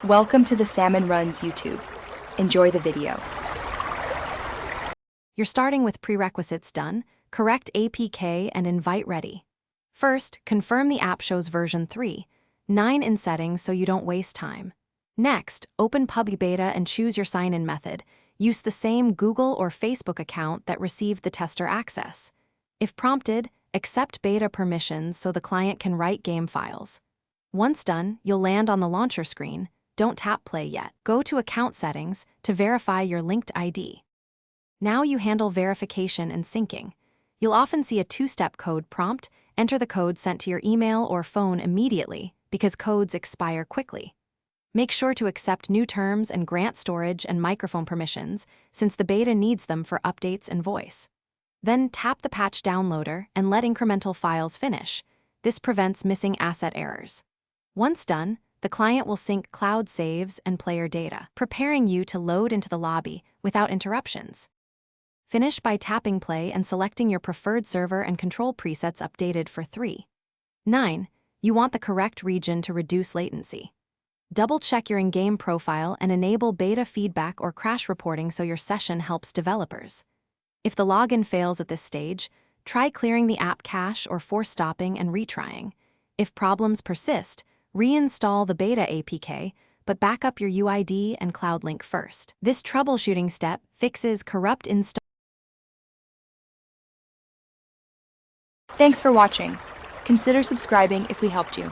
Welcome to the Salmon Runs YouTube. Enjoy the video. You're starting with prerequisites done, correct APK, and invite ready. First, confirm the app shows version 3.9 in settings so you don't waste time. Next, open Pubg Beta and choose your sign-in method. Use the same Google or Facebook account that received the tester access. If prompted, accept beta permissions so the client can write game files. Once done, you'll land on the launcher screen. Don't tap play yet. Go to Account Settings to verify your linked ID. Now you handle verification and syncing. You'll often see a two-step code prompt. Enter the code sent to your email or phone immediately because codes expire quickly. Make sure to accept new terms and grant storage and microphone permissions since the beta needs them for updates and voice. Then tap the patch downloader and let incremental files finish. This prevents missing asset errors. Once done, the client will sync cloud saves and player data, preparing you to load into the lobby without interruptions. Finish by tapping play and selecting your preferred server and control presets updated for 3.9. You want the correct region to reduce latency. Double-check your in-game profile and enable beta feedback or crash reporting so your session helps developers. If the login fails at this stage, try clearing the app cache or force stopping and retrying. If problems persist, reinstall the beta APK, but back up your UID and cloud link first. This troubleshooting step fixes corrupt install. Thanks for watching. Consider subscribing if we helped you.